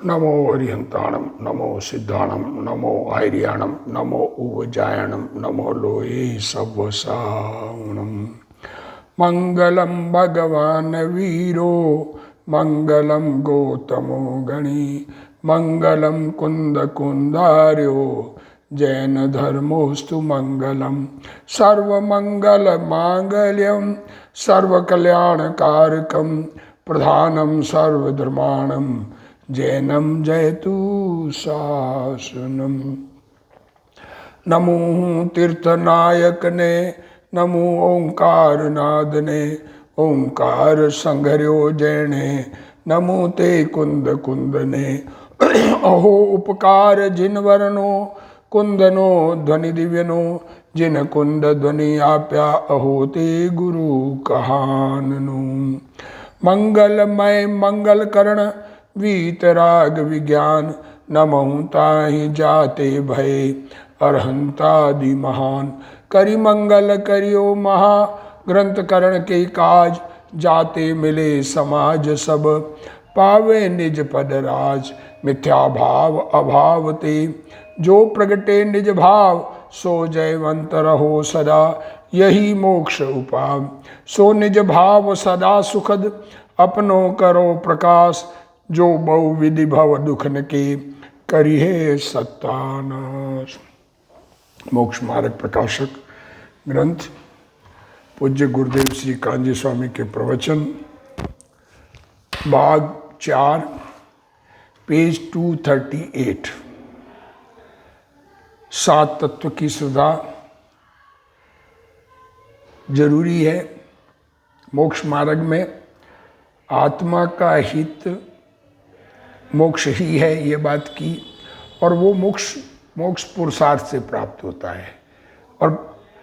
नमो हरिहंताणम, नमो सिद्धाणम, नमो आर्याणम, नमो उवजायणम, नमो लोये सवसावणम। मंगलम भगवान वीरो, मंगलम गौतमो गणी, मंगलम कुंद कुंदार्यो, जैन धर्मोस्तु मंगलम। सर्वमंगल मांगल्यम सर्वकल्याणकारकम, प्रधानम सर्वधर्माणम, जैनम जयतु शासनम। नमो तीर्थनायक ने, नमो ओंकार नाद ने, ओंकार संघर्यो जैने, नमो ते कुंद कुंद ने। अहो उपकार जिन वर्णो, कुंदनो ध्वनि दिव्यनो, जिन कुंद ध्वनि आप्या, अहो ते गुरु कहाननु। मंगलमय मंगल करण, वीतराग विज्ञान, नमहु ताहि जाते भय, अरहंतादि महान। करि मंगल करियो महा, ग्रंथ करण के काज, जाते मिले समाज सब, पावे निज पद राज। मिथ्या भाव अभाव ते, जो प्रगटे निज भाव, सो जयवंत रहो सदा, यही मोक्ष उपाय। सो निज भाव सदा सुखद, अपनो करो प्रकाश, जो बहु विधि भव दुखन के, करिहे सत्तानाश। मोक्ष मार्ग प्रकाशक ग्रंथ पूज्य गुरुदेव श्री कांजी स्वामी के प्रवचन, भाग 4, पेज 238। 7 तत्व की श्रद्धा जरूरी है। मोक्ष मार्ग में आत्मा का हित मोक्ष ही है, ये बात की। और वो मोक्ष पुरुषार्थ से प्राप्त होता है। और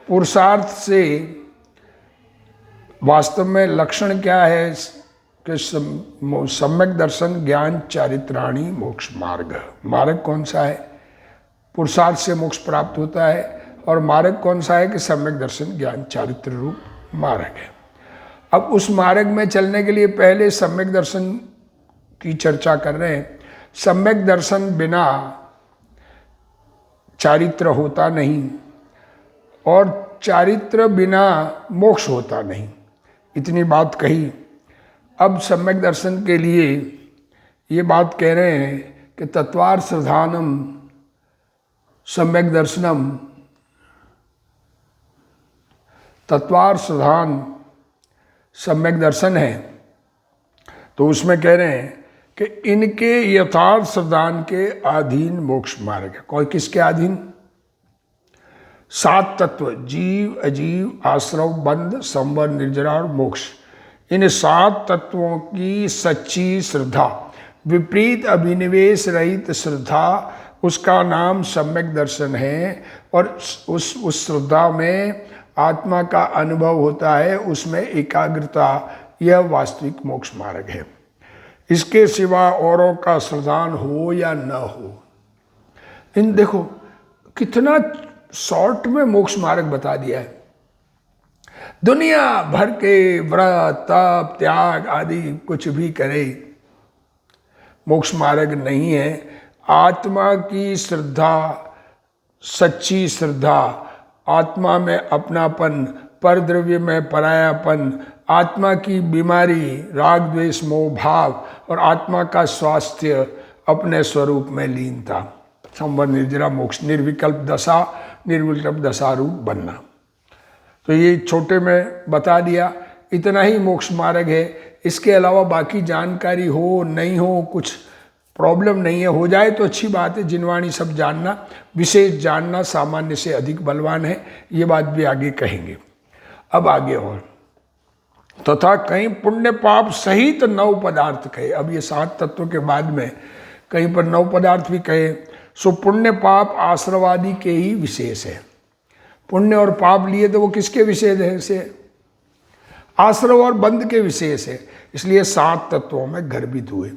पुरुषार्थ से वास्तव में लक्षण क्या है कि सम्यक दर्शन ज्ञान चारित्राणी मोक्ष मार्ग। मार्ग कौन सा है? पुरुषार्थ से मोक्ष प्राप्त होता है। और मार्ग कौन सा है? कि सम्यक दर्शन ज्ञान चारित्र रूप मार्ग है। अब उस मार्ग में चलने के लिए पहले सम्यक दर्शन की चर्चा कर रहे हैं। सम्यक दर्शन बिना चारित्र होता नहीं, और चारित्र बिना मोक्ष होता नहीं, इतनी बात कही। अब सम्यक दर्शन के लिए ये बात कह रहे हैं कि तत्वार श्रद्धानम सम्यक दर्शनम। तत्वार श्रद्धान सम्यक दर्शन है। तो उसमें कह रहे हैं कि इनके यथार्थ श्रद्धान के अधीन मोक्ष मार्ग है। कौन किसके अधीन? 7 तत्व, जीव अजीव आश्रव बंध संवर निर्जरा और मोक्ष। इन 7 तत्वों की सच्ची श्रद्धा, विपरीत अभिनिवेश रहित श्रद्धा, उसका नाम सम्यक दर्शन है। और उस श्रद्धा में आत्मा का अनुभव होता है, उसमें एकाग्रता, यह वास्तविक मोक्ष मार्ग है। इसके सिवा औरों का श्रद्धान हो या न हो। इन देखो कितना शॉर्ट में मोक्ष मार्ग बता दिया है। दुनिया भर के व्रत तप त्याग आदि कुछ भी करे, मोक्ष मार्ग नहीं है। आत्मा की श्रद्धा, सच्ची श्रद्धा, आत्मा में अपनापन, परद्रव्य में परायापन, आत्मा की बीमारी राग द्वेष मोह भाव, और आत्मा का स्वास्थ्य अपने स्वरूप में लीनता, संवर निर्जरा मोक्ष, निर्विकल्प दशा, निर्विकल्प दशा रूप बनना। तो ये छोटे में बता दिया, इतना ही मोक्ष मार्ग है। इसके अलावा बाकी जानकारी हो नहीं हो कुछ प्रॉब्लम नहीं है। हो जाए तो अच्छी बात है। जिनवाणी सब जानना, विशेष जानना सामान्य से अधिक बलवान है, ये बात भी आगे कहेंगे। अब आगे और तथा कहीं पुण्य पाप सहित 9 पदार्थ कहे। अब ये 7 तत्वों के बाद में कहीं पर 9 पदार्थ भी कहे। सो पुण्य पाप आश्रवादि के ही विशेष है। पुण्य और पाप लिए तो वो किसके विशेष है? से आश्रव और बंध के विशेष है। इसलिए 7 तत्वों में गर्भित हुए।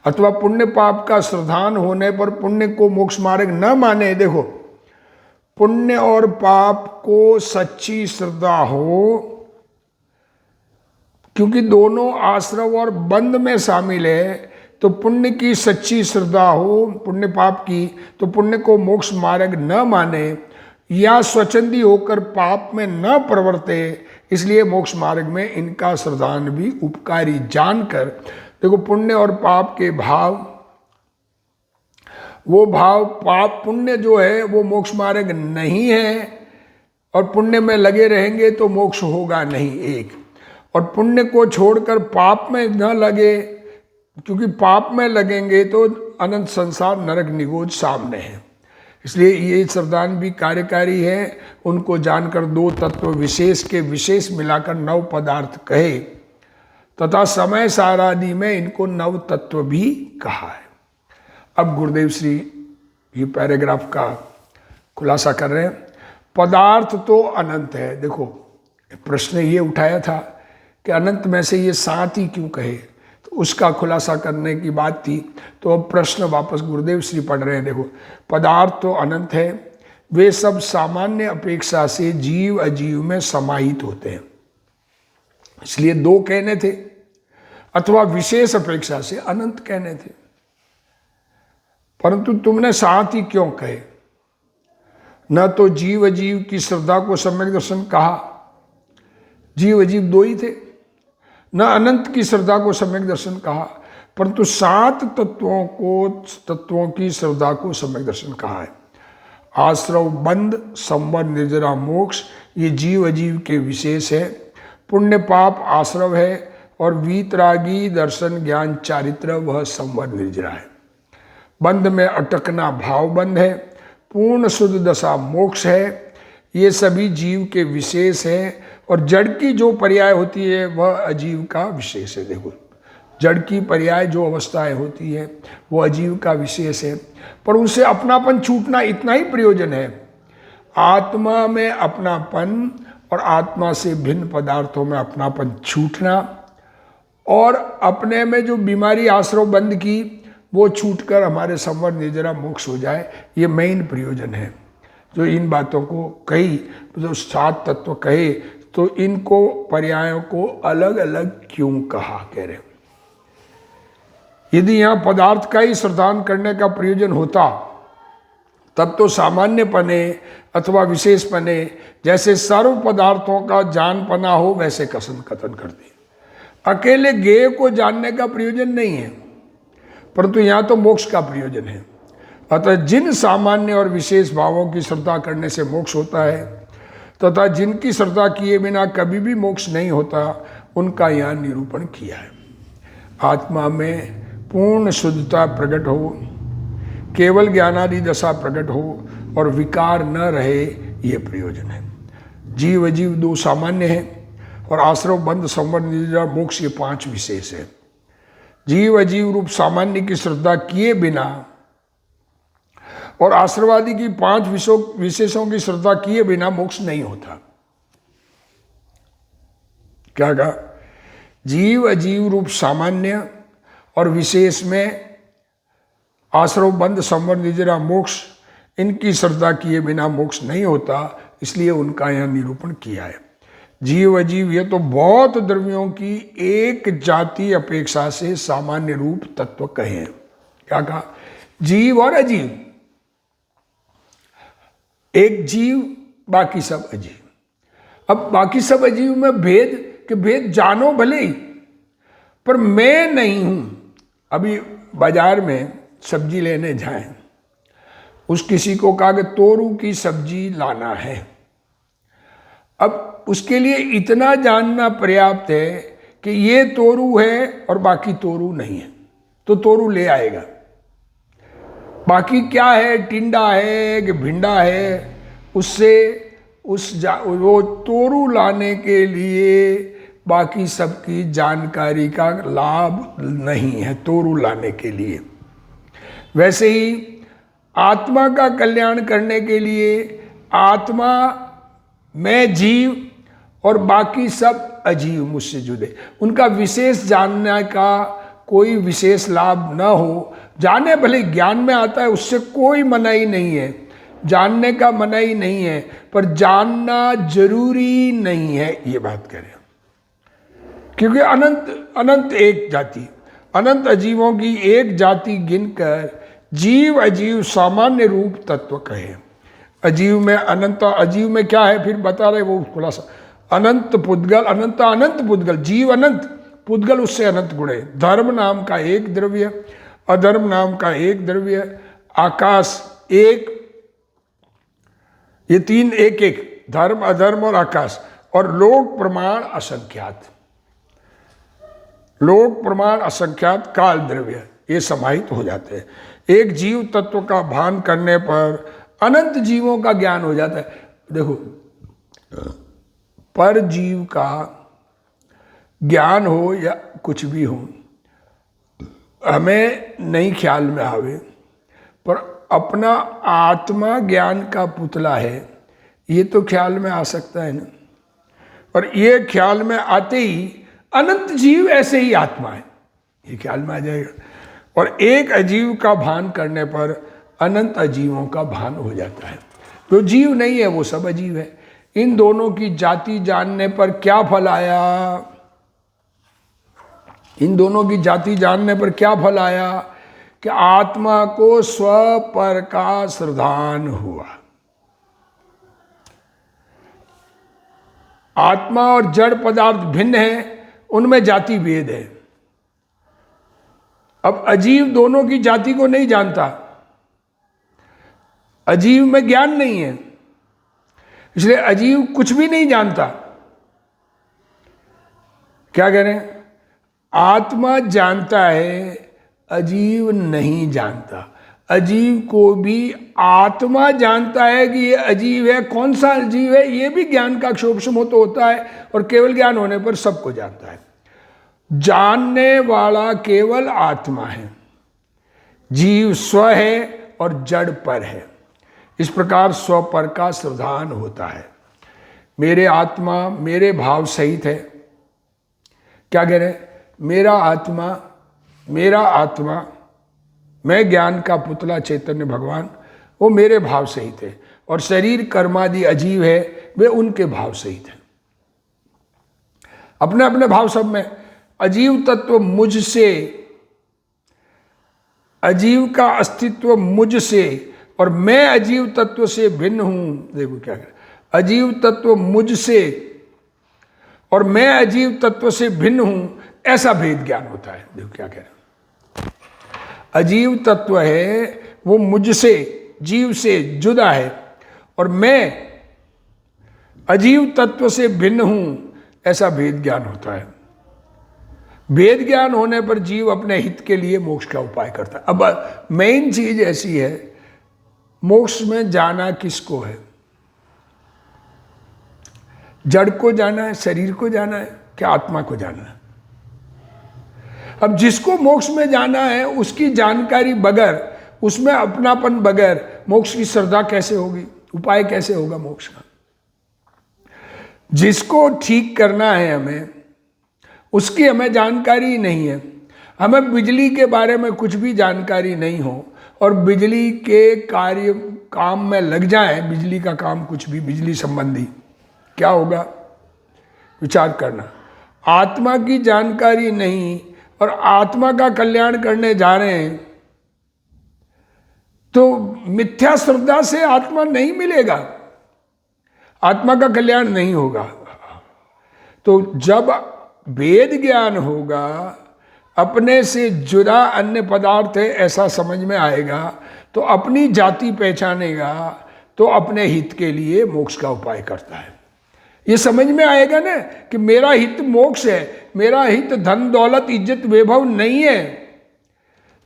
अथवा पुण्य पाप का श्रद्धान होने पर पुण्य को मोक्ष मार्ग न माने। देखो, पुण्य और पाप को सच्ची श्रद्धा हो, क्योंकि दोनों आश्रव और बंध में शामिल है। तो पुण्य की सच्ची श्रद्धा हो, पुण्य पाप की, तो पुण्य को मोक्ष मार्ग न माने या स्वच्छंदी होकर पाप में न प्रवर्ते, इसलिए मोक्ष मार्ग में इनका श्रद्धान भी उपकारी जानकर, देखो पुण्य और पाप के भाव, वो भाव पाप पुण्य जो है वो मोक्ष मार्ग नहीं है, और पुण्य में लगे रहेंगे तो मोक्ष होगा नहीं एक, और पुण्य को छोड़कर पाप में न लगे, क्योंकि पाप में लगेंगे तो अनंत संसार नरक निगोज सामने है। इसलिए ये श्रद्धान भी कार्यकारी है। उनको जानकर दो तत्व विशेष के विशेष मिलाकर नव पदार्थ कहे, तथा समय सारादि में इनको नव तत्व भी कहा है। अब गुरुदेव श्री ये पैराग्राफ का खुलासा कर रहे हैं। पदार्थ तो अनंत है। देखो प्रश्न ये उठाया था कि अनंत में से ये 7 ही क्यों कहे, तो उसका खुलासा करने की बात थी। तो अब प्रश्न वापस गुरुदेव श्री पढ़ रहे हैं। देखो पदार्थ तो अनंत है, वे सब सामान्य अपेक्षा से जीव अजीव में समाहित होते हैं, इसलिए 2 कहने थे, अथवा विशेष अपेक्षा से अनंत कहने थे। परंतु तुमने 7 ही क्यों कहे? न तो जीव अजीव की श्रद्धा को सम्यक दर्शन कहा, जीव अजीव 2 ही थे, न अनंत की श्रद्धा को सम्यक दर्शन कहा, परंतु 7 तत्वों की श्रद्धा को सम्यक दर्शन कहा है। आश्रव बंध संवर निर्जरा मोक्ष ये जीव अजीव के विशेष है। पुण्य पाप आश्रव है, और वीतरागी दर्शन ज्ञान चारित्र वह संवर निर्जरा है। बंध में अटकना भाव बंध है, पूर्ण शुद्ध दशा मोक्ष है। ये सभी जीव के विशेष है, और जड़ की जो पर्याय होती है वह अजीव का विशेष है। देखो जड़ की पर्याय जो अवस्थाएं होती है वो अजीव का विशेष है, पर उनसे अपनापन छूटना इतना ही प्रयोजन है। आत्मा में अपनापन और आत्मा से भिन्न पदार्थों में अपनापन छूटना, और अपने में जो बीमारी आश्रव बंद की वो छूटकर हमारे संवर निर्जरा मोक्ष हो जाए, ये मेन प्रयोजन है। जो इन बातों को कही, जो 7 तत्व कहे, तो इनको पर्यायों को अलग अलग क्यों कहा, कह रहे। यदि यहाँ पदार्थ का ही श्रद्धान करने का प्रयोजन होता तब तो सामान्य पने अथवा विशेष पने, जैसे सर्व पदार्थों का जान पना हो वैसे कथन करते। अकेले ज्ञेय को जानने का प्रयोजन नहीं है, परंतु यहाँ तो मोक्ष का प्रयोजन है। अतः जिन सामान्य और विशेष भावों की श्रद्धा करने से मोक्ष होता है, तथा जिनकी श्रद्धा किए बिना कभी भी मोक्ष नहीं होता, उनका यहाँ निरूपण किया है। आत्मा में पूर्ण शुद्धता प्रकट हो, केवल ज्ञानादि दशा प्रकट हो, और विकार न रहे, ये प्रयोजन है। जीव अजीव 2 सामान्य हैं, और आश्रव बंध संवर निर्जरा मोक्ष ये 5 विशेष है। जीव अजीव रूप सामान्य की श्रद्धा किए बिना और आश्रवादी की 5 विशेषों की श्रद्धा किए बिना मोक्ष नहीं होता। क्या कहा? जीव अजीव रूप सामान्य और विशेष में आश्रव बंध संवर निर्जरा मोक्ष, इनकी श्रद्धा किए बिना मोक्ष नहीं होता, इसलिए उनका यह निरूपण किया है। जीव अजीव ये तो बहुत द्रव्यों की एक जाति अपेक्षा से सामान्य रूप तत्व कहे हैं। क्या कहा? जीव और अजीव, एक जीव बाकी सब अजीव। अब बाकी सब अजीव में भेद के भेद जानो भले ही, पर मैं नहीं हूं। अभी बाजार में सब्जी लेने जाएं, उस किसी को कहा कि तोरू की सब्जी लाना है। अब उसके लिए इतना जानना पर्याप्त है कि ये तोरू है और बाकी तोरू नहीं है, तो तोरू ले आएगा। बाकी क्या है, टिंडा है कि भिंडा है, उससे वो तोरू लाने के लिए बाकी सबकी जानकारी का लाभ नहीं है तोरू लाने के लिए। वैसे ही आत्मा का कल्याण करने के लिए आत्मा मैं जीव और बाकी सब अजीव मुझसे जुड़े, उनका विशेष जानने का कोई विशेष लाभ न हो। जाने भले ज्ञान में आता है, उससे कोई मनाही नहीं है, जानने का मनाही नहीं है, पर जानना जरूरी नहीं है, ये बात करें। क्योंकि अनंत एक जाति, अनंत अजीवों की एक जाति गिनकर जीव अजीव सामान्य रूप तत्व कहे। अजीव में अनंत, अजीव में क्या है फिर बता रहे वो खुलासा। अनंत पुद्गल, अनंत अनंत पुद्गल, जीव अनंत, पुद्गल उससे अनंत गुणे। धर्म नाम का एक द्रव्य, अधर्म नाम का एक द्रव्य, आकाश एक, ये तीन एक एक, धर्म अधर्म और आकाश, और लोक प्रमाण असंख्यात, लोक प्रमाण असंख्यात काल द्रव्य, ये समाहित हो जाते हैं। एक जीव तत्व का भान करने पर अनंत जीवों का ज्ञान हो जाता है। देखो, पर जीव का ज्ञान हो या कुछ भी हो, हमें नहीं ख्याल में आवे, पर अपना आत्मा ज्ञान का पुतला है, ये तो ख्याल में आ सकता है ना। और ये ख्याल में आते ही अनंत जीव ऐसे ही आत्मा है, ये ख्याल में आ जाएगा। और एक अजीव का भान करने पर अनंत अजीवों का भान हो जाता है। जो जीव नहीं है वो सब अजीव है। इन दोनों की जाति जानने पर क्या फल आया? इन दोनों की जाति जानने पर क्या फल आया? कि आत्मा को स्व पर का श्रद्धान हुआ। आत्मा और जड़ पदार्थ भिन्न है, उनमें जाति भेद है। अब अजीव दोनों की जाति को नहीं जानता, अजीव में ज्ञान नहीं है, इसलिए अजीव कुछ भी नहीं जानता। क्या कह रहे हैं? आत्मा जानता है, अजीव नहीं जानता। अजीव को भी आत्मा जानता है कि ये अजीव है। कौन सा अजीव है ये भी ज्ञान का क्षोभसम तो होता है, और केवल ज्ञान होने पर सबको जानता है। जानने वाला केवल आत्मा है, जीव स्व है और जड़ पर है। इस प्रकार स्व पर का श्रद्धान होता है। मेरे आत्मा मेरे भाव सहित है। क्या कह रहे? मेरा आत्मा, मैं ज्ञान का पुतला चैतन्य भगवान, वो मेरे भाव सहित है, और शरीर कर्मादि अजीव है, वे उनके भाव सहित है। अपने अपने भाव सब में। अजीव तत्व मुझसे, अजीव का अस्तित्व मुझसे, और मैं अजीव तत्व से भिन्न हूं। देखो क्या कह रहे? अजीव तत्व मुझसे और मैं अजीव तत्व से भिन्न हूं, ऐसा भेद ज्ञान होता है। देखो क्या कह रहे? अजीव तत्व है वो मुझसे, जीव से जुदा है, और मैं अजीव तत्व से भिन्न हूं, ऐसा भेद ज्ञान होता है। भेद ज्ञान होने पर जीव अपने हित के लिए मोक्ष का उपाय करता है। अब मेन चीज ऐसी है, मोक्ष में जाना किसको है? जड़ को जाना है, शरीर को जाना है, क्या आत्मा को जाना है? अब जिसको मोक्ष में जाना है उसकी जानकारी बगैर, उसमें अपनापन बगैर मोक्ष की श्रद्धा कैसे होगी? उपाय कैसे होगा मोक्ष का? जिसको ठीक करना है हमें, उसकी हमें जानकारी नहीं है। हमें बिजली के बारे में कुछ भी जानकारी नहीं हो और बिजली के काम में लग जाए, बिजली का काम कुछ भी बिजली संबंधी, क्या होगा? विचार करना। आत्मा की जानकारी नहीं और आत्मा का कल्याण करने जा रहे हैं, तो मिथ्या श्रद्धा से आत्मा नहीं मिलेगा, आत्मा का कल्याण नहीं होगा। तो जब वेद ज्ञान होगा, अपने से जुदा अन्य पदार्थ है ऐसा समझ में आएगा, तो अपनी जाति पहचानेगा, तो अपने हित के लिए मोक्ष का उपाय करता है। ये समझ में आएगा ना कि मेरा हित मोक्ष है, मेरा हित धन दौलत इज्जत वैभव नहीं है।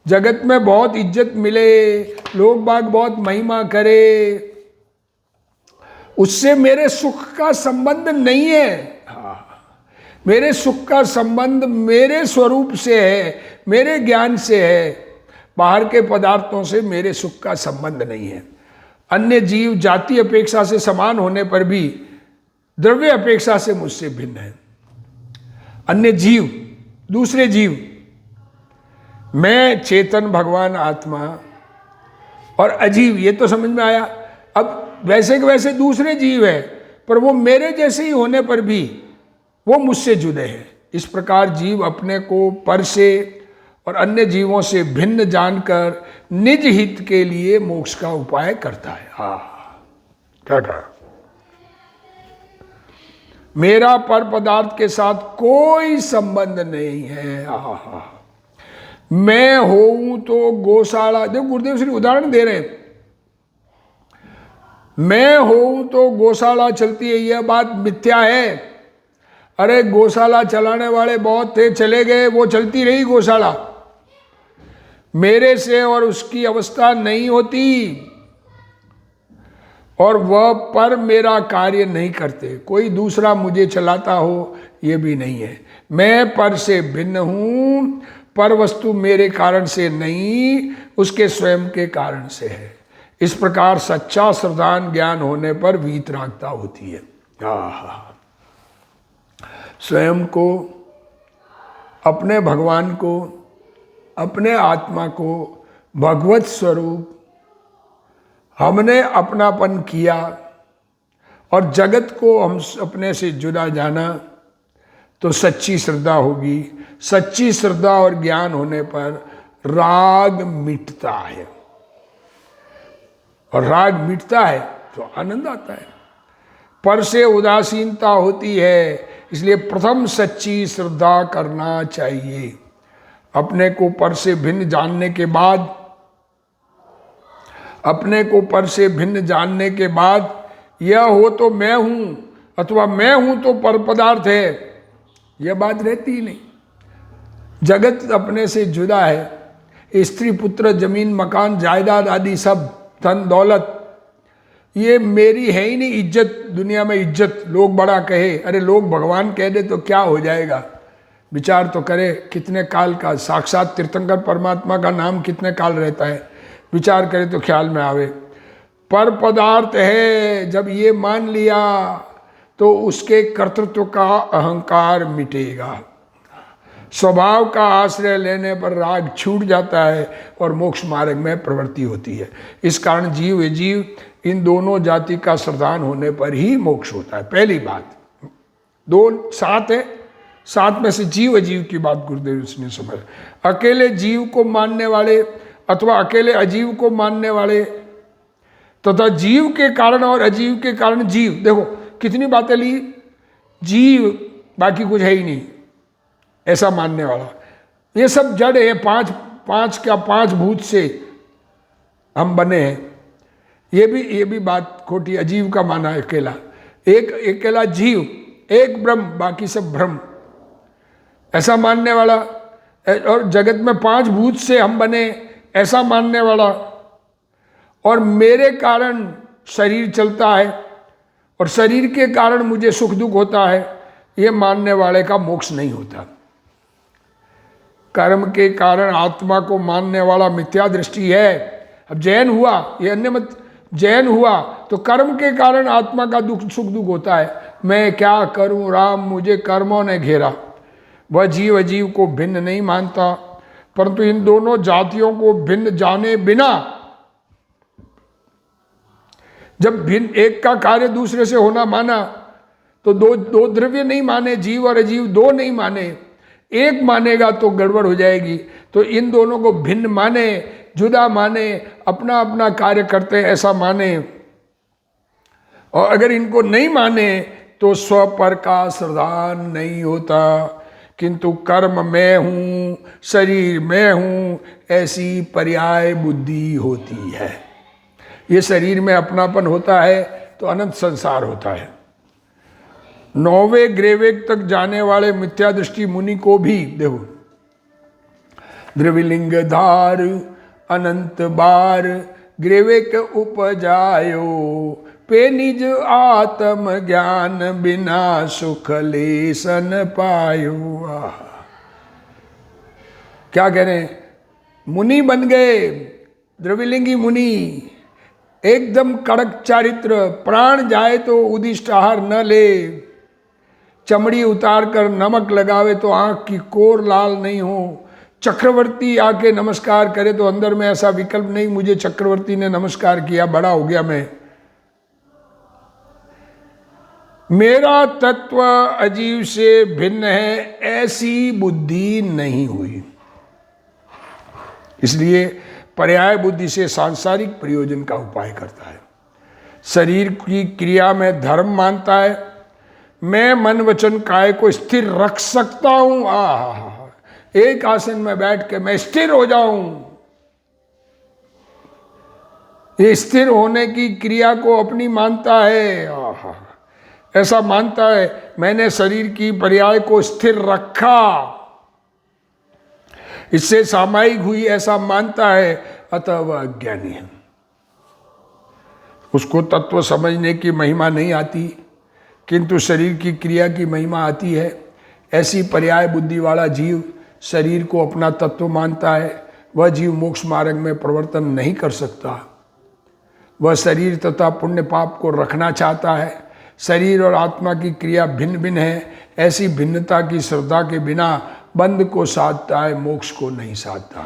जगत में बहुत इज्जत मिले, लोग बाग बहुत महिमा करे, उससे मेरे सुख का संबंध नहीं है। मेरे सुख का संबंध मेरे स्वरूप से है, मेरे ज्ञान से है, बाहर के पदार्थों से मेरे सुख का संबंध नहीं है। अन्य जीव जाति अपेक्षा से समान होने पर भी द्रव्य अपेक्षा से मुझसे भिन्न है। अन्य जीव, दूसरे जीव, मैं चेतन भगवान आत्मा और अजीव, ये तो समझ में आया। अब वैसे के वैसे दूसरे जीव है, पर वो मेरे जैसे ही होने पर भी वो मुझसे जुड़े हैं। इस प्रकार जीव अपने को पर से और अन्य जीवों से भिन्न जानकर निज हित के लिए मोक्ष का उपाय करता है। क्या कहा? मेरा पर पदार्थ के साथ कोई संबंध नहीं है। मैं होऊं तो गौशाला, देखो गुरुदेव श्री उदाहरण दे रहे हैं, मैं होऊं तो गौशाला चलती है, यह बात मिथ्या है। अरे गौशाला चलाने वाले बहुत थे, चले गए, वो चलती रही गौशाला। मेरे से और उसकी अवस्था नहीं होती, और वह पर मेरा कार्य नहीं करते। कोई दूसरा मुझे चलाता हो ये भी नहीं है। मैं पर से भिन्न हूं, पर वस्तु मेरे कारण से नहीं, उसके स्वयं के कारण से है। इस प्रकार सच्चा श्रद्धान ज्ञान होने पर वीतरागता होती है। स्वयं को, अपने भगवान को, अपने आत्मा को भगवत स्वरूप हमने अपनापन किया और जगत को हम अपने से जुदा जाना, तो सच्ची श्रद्धा होगी। सच्ची श्रद्धा और ज्ञान होने पर राग मिटता है, और राग मिटता है तो आनंद आता है। पर से उदासीनता होती है, इसलिए प्रथम सच्ची श्रद्धा करना चाहिए। अपने को पर से भिन्न जानने के बाद, अपने को पर से भिन्न जानने के बाद यह हो तो मैं हूं, अथवा मैं हूं तो पर पदार्थ है, यह बात रहती ही नहीं। जगत अपने से जुदा है। स्त्री पुत्र जमीन मकान जायदाद आदि सब धन दौलत ये मेरी है ही नहीं। इज्जत, दुनिया में इज्जत, लोग बड़ा कहे, अरे लोग भगवान कह दे तो क्या हो जाएगा। विचार तो करे कितने काल का, साक्षात तीर्थंकर परमात्मा का नाम कितने काल रहता है, विचार करे तो ख्याल में आवे। पर पदार्थ है जब ये मान लिया तो उसके कर्तृत्व का अहंकार मिटेगा। स्वभाव का आश्रय लेने पर राग छूट जाता है और मोक्ष मार्ग में प्रवृत्ति होती है। इस कारण जीव जीव इन दोनों जाति का श्रद्धान होने पर ही मोक्ष होता है। पहली बात। दो सात है, सात में से जीव अजीव की बात गुरुदेव ने समझ। अकेले जीव को मानने वाले अथवा अकेले अजीव को मानने वाले तथा जीव के कारण और अजीव के कारण जीव, देखो कितनी बातें ली। जीव बाकी कुछ है ही नहीं, ऐसा मानने वाला, ये सब जड़ है। पांच भूत से हम बने हैं, ये भी बात खोटी। अजीव का माना है अकेला, एक अकेला जीव, एक ब्रह्म, बाकी सब भ्रम, ऐसा मानने वाला। और जगत में 5 भूत से हम बने, ऐसा मानने वाला। और मेरे कारण शरीर चलता है और शरीर के कारण मुझे सुख दुख होता है, ये मानने वाले का मोक्ष नहीं होता। कर्म के कारण आत्मा को मानने वाला मिथ्या दृष्टि है। अब जैन हुआ, ये अन्य मत, जैन हुआ तो कर्म के कारण आत्मा का दुख सुख दुख होता है। मैं क्या करूं राम, मुझे कर्मों ने घेरा। वह जीव अजीव को भिन्न नहीं मानता, परंतु इन दोनों जातियों को भिन्न जाने बिना, जब भिन्न एक का कार्य दूसरे से होना माना तो दो द्रव्य नहीं माने, जीव और अजीव दो नहीं माने, एक मानेगा तो गड़बड़ हो जाएगी। तो इन दोनों को भिन्न माने, जुदा माने, अपना अपना कार्य करते हैं ऐसा माने। और अगर इनको नहीं माने तो स्व पर का श्रद्धान नहीं होता, किंतु कर्म मैं हूं, शरीर मैं हूं, ऐसी पर्याय बुद्धि होती है। ये शरीर में अपनापन होता है तो अनंत संसार होता है। 9वें ग्रेवेग तक जाने वाले मिथ्या दृष्टि मुनि को भी देखो, द्रविलिंग धार अनंत बार ग्रेवेक उपजायो, पे निज आत्म ज्ञान बिना सुख लेसन पायो। क्या कह रहे हैं, मुनि बन गए, द्रविलिंगी मुनि, एकदम कड़क चारित्र, प्राण जाए तो उदिष्ट आहार न ले, चमड़ी उतार कर नमक लगावे तो आंख की कोर लाल नहीं हो, चक्रवर्ती आके नमस्कार करे तो अंदर में ऐसा विकल्प नहीं मुझे चक्रवर्ती ने नमस्कार किया, बड़ा हो गया मैं। मेरा तत्व अजीव से भिन्न है, ऐसी बुद्धि नहीं हुई। इसलिए पर्याय बुद्धि से सांसारिक प्रयोजन का उपाय करता है। शरीर की क्रिया में धर्म मानता है, मैं मन वचन काय को स्थिर रख सकता हूं। एक आसन में बैठ के मैं स्थिर हो जाऊं, ये स्थिर होने की क्रिया को अपनी मानता है। ऐसा मानता है मैंने शरीर की पर्याय को स्थिर रखा, इससे सामायिक हुई, ऐसा मानता है, अतः वह अज्ञानी है। उसको तत्व समझने की महिमा नहीं आती, किंतु शरीर की क्रिया की महिमा आती है। ऐसी पर्याय बुद्धि वाला जीव शरीर को अपना तत्व मानता है। वह जीव मोक्ष मार्ग में प्रवर्तन नहीं कर सकता। वह शरीर तथा पुण्य पाप को रखना चाहता है। शरीर और आत्मा की क्रिया भिन्न भिन्न है। ऐसी भिन्नता की श्रद्धा के बिना बंध को साधता है, मोक्ष को नहीं साधता।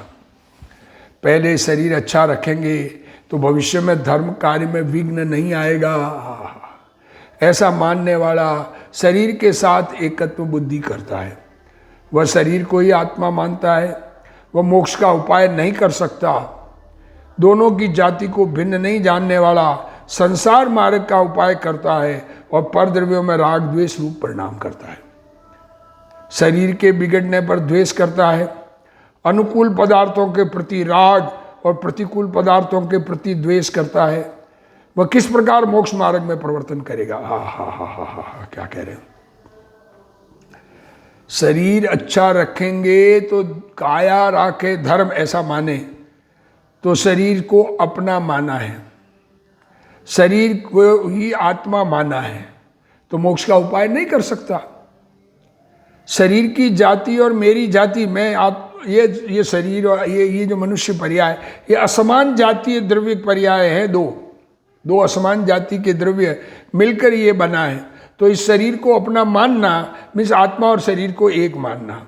पहले शरीर अच्छा रखेंगे तो भविष्य में धर्म कार्य में विघ्न नहीं आएगा। ऐसा मानने वाला शरीर के साथ एकत्व बुद्धि करता है। वह शरीर को ही आत्मा मानता है। वह मोक्ष का उपाय नहीं कर सकता। दोनों की जाति को भिन्न नहीं जानने वाला संसार मार्ग का उपाय करता है और परद्रव्यों में राग द्वेष रूप परिणाम करता है। शरीर के बिगड़ने पर द्वेष करता है। अनुकूल पदार्थों के प्रति राग और प्रतिकूल पदार्थों के प्रति द्वेष करता है। वह किस प्रकार मोक्ष मार्ग में प्रवर्तन करेगा? क्या कह रहे हैं? शरीर अच्छा रखेंगे तो काया राखे धर्म, ऐसा माने तो शरीर को अपना माना है, शरीर को ही आत्मा माना है, तो मोक्ष का उपाय नहीं कर सकता। शरीर की जाति और मेरी जाति, मैं आप ये शरीर और ये जो मनुष्य पर्याय, ये असमान जातीय द्रव्य पर्याय है। दो असमान जाति के द्रव्य मिलकर ये बना है। तो इस शरीर को अपना मानना मीन्स आत्मा और शरीर को एक मानना,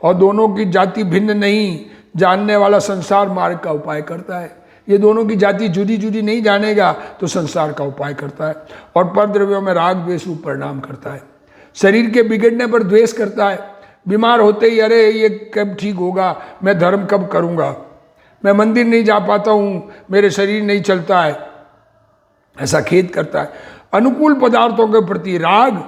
और दोनों की जाति भिन्न नहीं जानने वाला संसार मार्ग का उपाय करता है। ये दोनों की जाति जुदी जुदी नहीं जानेगा तो संसार का उपाय करता है और परद्रव्यों में राग द्वेष रूप परिणाम करता है। शरीर के बिगड़ने पर द्वेष करता है। बीमार होते ही अरे ये कब ठीक होगा, मैं धर्म कब करूँगा, मैं मंदिर नहीं जा पाता हूँ, मेरे शरीर नहीं चलता है, ऐसा खेद करता है। अनुकूल पदार्थों के प्रति राग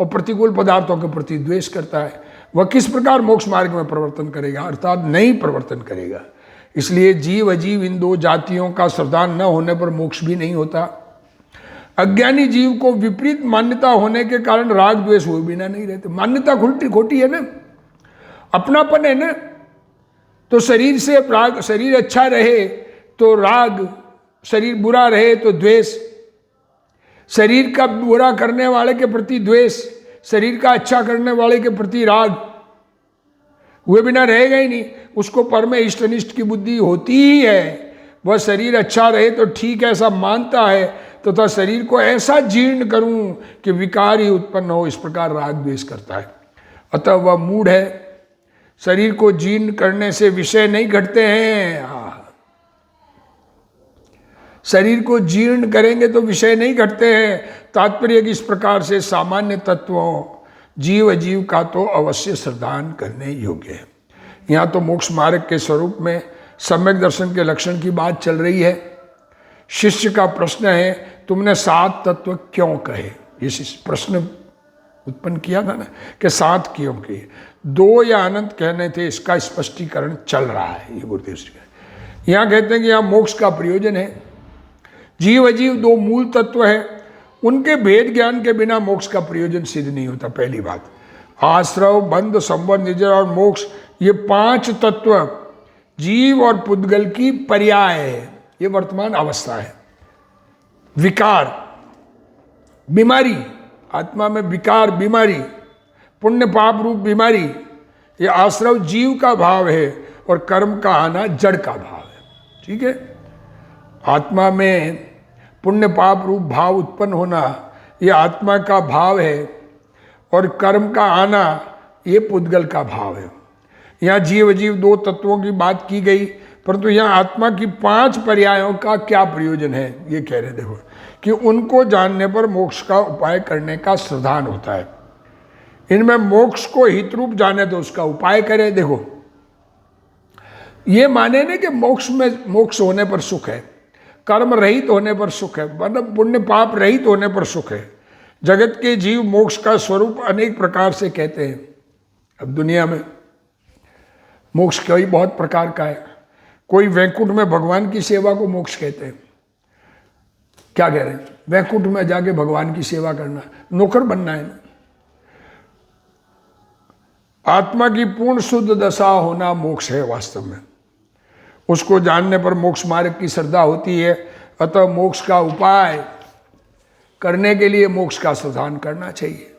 और प्रतिकूल पदार्थों के प्रति द्वेष करता है। वह किस प्रकार मोक्ष मार्ग में प्रवर्तन करेगा? अर्थात नहीं प्रवर्तन करेगा। इसलिए जीव अजीव इन दो जातियों का श्रद्धा न होने पर मोक्ष भी नहीं होता। अज्ञानी जीव को विपरीत मान्यता होने के कारण राग द्वेष हुए बिना नहीं रहते। मान्यता खोटी है ना, अपनापन है ना। तो शरीर से राग, शरीर अच्छा रहे तो राग, शरीर बुरा रहे तो द्वेष, शरीर का बुरा करने वाले के प्रति द्वेष, शरीर का अच्छा करने वाले के प्रति राग, हुए बिना रहेगा ही नहीं। उसको पर में इष्ट अनिष्ट की बुद्धि होती ही है। वह शरीर अच्छा रहे तो ठीक है ऐसा मानता है, तथा शरीर को ऐसा जीर्ण करूं कि विकार ही उत्पन्न हो, इस प्रकार राग द्वेष करता है। अतः वह मूढ़ है। शरीर को जीर्ण करने से विषय नहीं घटते हैं। शरीर को जीर्ण करेंगे तो विषय नहीं घटते हैं। तात्पर्य इस प्रकार से सामान्य तत्वों जीव अजीव का तो अवश्य श्रद्धान करने योग्य है। यहाँ तो मोक्ष मार्ग के स्वरूप में सम्यक दर्शन के लक्षण की बात चल रही है। शिष्य का प्रश्न है, तुमने 7 तत्व क्यों कहे? ये प्रश्न उत्पन्न किया था ना कि 7 क्यों कहे? 2 या अनंत कहने थे, इसका स्पष्टीकरण चल रहा है। ये गुरुदेव जी यहाँ कहते हैं कि यहाँ मोक्ष का प्रयोजन है। जीव अजीव 2 मूल तत्व है, उनके भेद ज्ञान के बिना मोक्ष का प्रयोजन सिद्ध नहीं होता। पहली बात, आश्रव, बंध, संबंध, निर्जर और मोक्ष, ये 5 तत्व जीव और पुद्गल की पर्याय है। ये वर्तमान अवस्था है। विकार, बीमारी, आत्मा में विकार, बीमारी, पुण्य पाप रूप बीमारी, ये आश्रव जीव का भाव है और कर्म का आना जड़ का भाव है। ठीक है, आत्मा में पुण्य पाप रूप भाव उत्पन्न होना ये आत्मा का भाव है और कर्म का आना ये पुद्गल का भाव है। यहाँ जीव अजीव 2 तत्वों की बात की गई, परंतु यहाँ आत्मा की 5 पर्यायों का क्या प्रयोजन है ये कह रहे। देखो कि उनको जानने पर मोक्ष का उपाय करने का श्रद्धान होता है। इनमें मोक्ष को हित रूप जाने तो उसका उपाय करे। देखो ये माने नहीं कि मोक्ष में, मोक्ष होने पर सुख है, कर्म रहित होने पर सुख है, मतलब पुण्य पाप रहित होने पर सुख है। जगत के जीव मोक्ष का स्वरूप अनेक प्रकार से कहते हैं। अब दुनिया में मोक्ष कई बहुत प्रकार का है। कोई वैकुंठ में भगवान की सेवा को मोक्ष कहते हैं। क्या कह रहे हैं? वैकुंठ में जाके भगवान की सेवा करना, नौकर बनना है ना। आत्मा की पूर्ण शुद्ध दशा होना मोक्ष है वास्तव में। उसको जानने पर मोक्ष मार्ग की श्रद्धा होती है। अतः मोक्ष का उपाय करने के लिए मोक्ष का साधन करना चाहिए।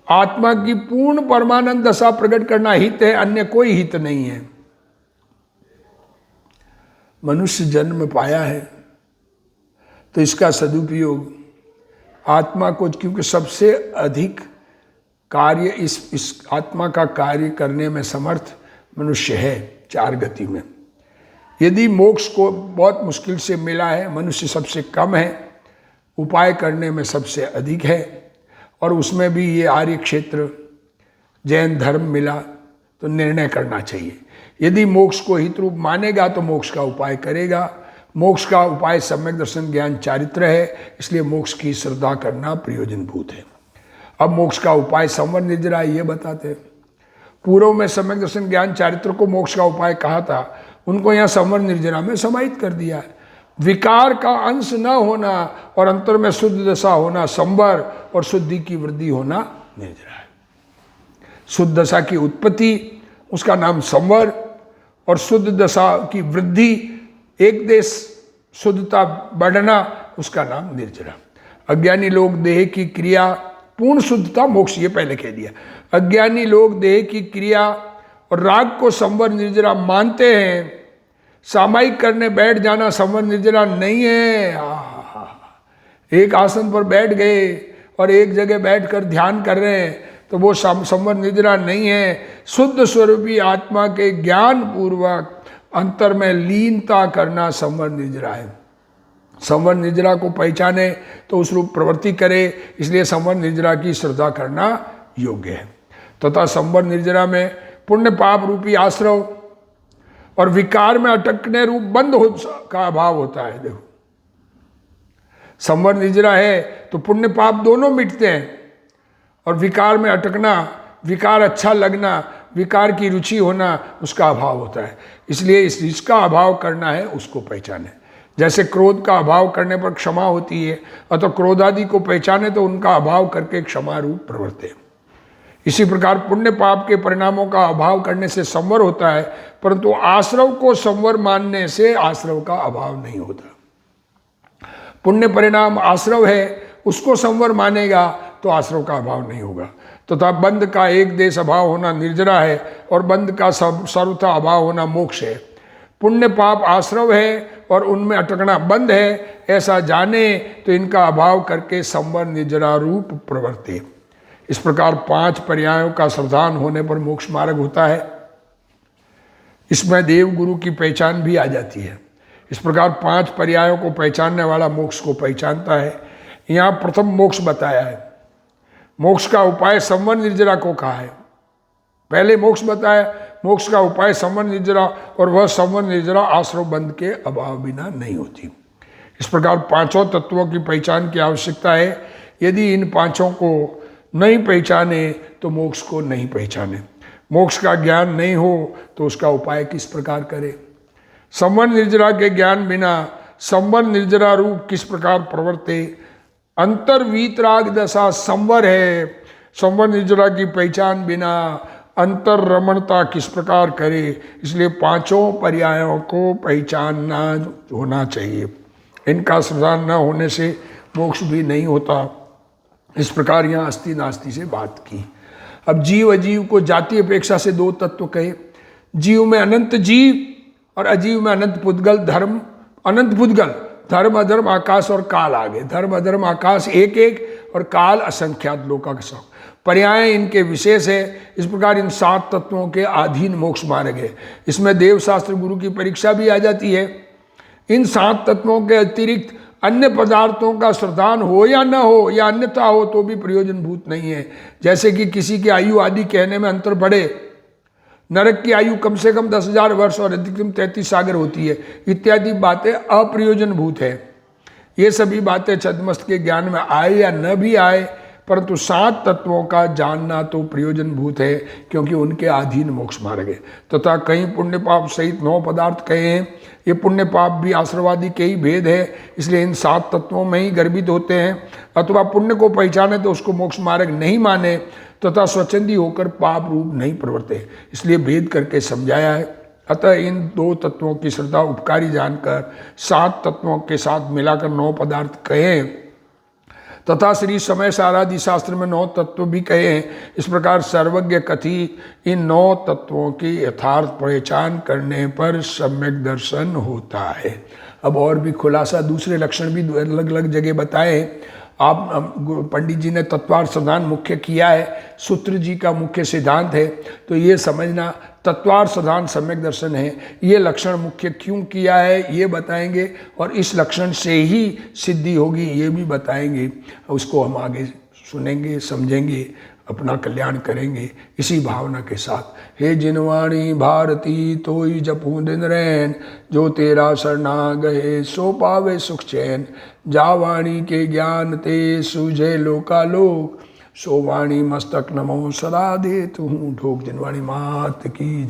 आत्मा की पूर्ण परमानंद दशा प्रकट करना हित है, अन्य कोई हित नहीं है। मनुष्य जन्म पाया है तो इसका सदुपयोग आत्मा को, क्योंकि सबसे अधिक कार्य इस आत्मा का कार्य करने में समर्थ मनुष्य है 4 गति में। यदि मोक्ष को बहुत मुश्किल से मिला है, मनुष्य सबसे कम है, उपाय करने में सबसे अधिक है, और उसमें भी ये आर्य क्षेत्र जैन धर्म मिला, तो निर्णय करना चाहिए। यदि मोक्ष को हित रूप मानेगा तो मोक्ष का उपाय करेगा। मोक्ष का उपाय सम्यक दर्शन ज्ञान चारित्र है, इसलिए मोक्ष की श्रद्धा करना प्रयोजनभूत है। अब मोक्ष का उपाय संवर निर्जरा ये बताते हैं। पूर्व में सम्यक दर्शन ज्ञान चारित्र को मोक्ष का उपाय कहा था, उनको यहाँ संवर निर्जरा में समाहित कर दिया है। विकार का अंश न होना और अंतर में शुद्ध दशा होना संवर, और शुद्धि की वृद्धि होना निर्जरा है। शुद्ध दशा की उत्पत्ति उसका नाम संवर, और शुद्ध दशा की वृद्धि, एक देश शुद्धता बढ़ना, उसका नाम निर्जरा। अज्ञानी लोग देह की क्रिया पूर्ण शुद्धता मोक्ष, ये पहले कह दिया। अज्ञानी लोग देह की क्रिया और राग को संवर निर्जरा मानते हैं। सामायिक करने बैठ जाना संवर निर्जरा नहीं है। एक आसन पर बैठ गए और एक जगह बैठकर ध्यान कर रहे हैं तो वो संवर निर्जरा नहीं है। शुद्ध स्वरूपी आत्मा के ज्ञान पूर्वक अंतर में लीनता करना संवर निर्जरा है। संवर निर्जरा को पहचाने तो उस रूप प्रवृत्ति करे, इसलिए संवर निर्जरा की श्रद्धा करना योग्य है। तथा संवर निर्जरा में पुण्य पाप रूपी आश्रव और विकार में अटकने रूप बंध का अभाव होता है। देखो, संवर निर्जरा है तो पुण्य पाप दोनों मिटते हैं, और विकार में अटकना, विकार अच्छा लगना, विकार की रुचि होना, उसका अभाव होता है। इसलिए जिसका अभाव करना है उसको पहचाने। जैसे क्रोध का अभाव करने पर क्षमा होती है, अतः क्रोधादि को पहचाने तो उनका अभाव करके क्षमा रूप प्रवर्ते। इसी प्रकार पुण्य पाप के परिणामों का अभाव करने से संवर होता है, परंतु आश्रव को संवर मानने से आश्रव का अभाव नहीं होता। पुण्य परिणाम आश्रव है, उसको संवर मानेगा तो आश्रव का अभाव नहीं होगा। तथा बंध का एक देश अभाव होना निर्जरा है, और बंध का सर्वथा अभाव होना मोक्ष है। पुण्य पाप आश्रव है और उनमें अटकना बंध है, ऐसा जाने तो इनका अभाव करके संवर निर्जरा रूप प्रवर्ते। इस प्रकार 5 पर्यायों का सावधान होने पर मोक्ष मार्ग होता है। इसमें देव गुरु की पहचान भी आ जाती है। इस प्रकार 5 पर्यायों को पहचानने वाला मोक्ष को पहचानता है। यहाँ प्रथम मोक्ष बताया है। मोक्ष का उपाय संवर निर्जरा को कहा है। पहले मोक्ष बताया, मोक्ष का उपाय संवर निर्जरा, और वह संवर निर्जरा आश्रव बंध के अभाव बिना नहीं होती। इस प्रकार 5 तत्वों की पहचान की आवश्यकता है। यदि इन 5 को नहीं पहचाने तो मोक्ष को नहीं पहचाने। मोक्ष का ज्ञान नहीं हो तो उसका उपाय किस प्रकार करे। संवर निर्जरा के ज्ञान बिना संवर निर्जरा रूप किस प्रकार प्रवर्ते। अंतर वीतराग दशा संवर है। संवर निर्जरा की पहचान बिना अंतर रमणता किस प्रकार करे। इसलिए 5 पर्यायों को पहचानना होना चाहिए। इनका श्रद्धान न होने से मोक्ष भी नहीं होता। इस प्रकार यहाँ अस्ति नास्ति से बात की। अब जीव अजीव को जाति अपेक्षा से 2 तत्व कहे। जीव में अनंत जीव और अजीव में अनंत पुद्गल। धर्म अनंत पुद्गल, धर्म अधर्म आकाश और काल आगे। धर्म अधर्म आकाश एक एक और काल असंख्यात लोका का सौ। पर्याय इनके विशेष है। इस प्रकार इन 7 तत्वों के अधीन मोक्ष मार्ग है। इसमें देव शास्त्र गुरु की परीक्षा भी आ जाती है। इन 7 तत्वों के अतिरिक्त अन्य पदार्थों का श्रद्धान हो या न हो, या अन्यथा हो तो भी प्रयोजनभूत नहीं है। जैसे कि किसी की आयु आदि कहने में अंतर बढ़े, नरक की आयु कम से कम 10,000 वर्ष और अधिकतम 33 सागर होती है, इत्यादि बातें अप्रयोजनभूत है। ये सभी बातें छद्मस्त के ज्ञान में आए या न भी आए, परंतु 7 तत्वों का जानना तो प्रयोजनभूत है, क्योंकि उनके अधीन मोक्ष मार्ग है। तथा कहीं पुण्य पाप सहित 9 पदार्थ कहे हैं। ये पुण्य पाप भी आश्रवादी के ही भेद है, इसलिए इन 7 तत्वों में ही गर्भित होते हैं। अथवा पुण्य को पहचाने तो उसको मोक्ष मार्ग नहीं माने, तथा स्वच्छंदी होकर पाप रूप नहीं प्रवर्ते, इसलिए भेद करके समझाया है। अतः इन 2 तत्वों की श्रद्धा उपकारी जानकर 7 तत्वों के साथ मिलाकर 9 पदार्थ कहे, तथा श्री समय सारादि शास्त्र में 9 तत्व भी कहे हैं। इस प्रकार सर्वज्ञ कथित इन 9 तत्वों की यथार्थ पहचान करने पर सम्यक दर्शन होता है। अब और भी खुलासा, दूसरे लक्षण भी अलग अलग जगह बताए। आप पंडित जी ने तत्वार्थ सिद्धांत मुख्य किया है, सूत्र जी का मुख्य सिद्धांत है, तो ये समझना तत्वार्थ सिद्धांत सम्यक दर्शन है। ये लक्षण मुख्य क्यों किया है ये बताएंगे, और इस लक्षण से ही सिद्धि होगी ये भी बताएंगे। उसको हम आगे सुनेंगे, समझेंगे, अपना कल्याण करेंगे इसी भावना के साथ। हे जिनवाणी भारती तोई जपू दिन रैन, जो तेरा शरणा गए सो पावे सुख चैन। जा वाणी के ज्ञान ते सूझे लोकालोक, सो वाणी मस्तक नमो सदा दे तू ढोक। जिनवाणी मात की।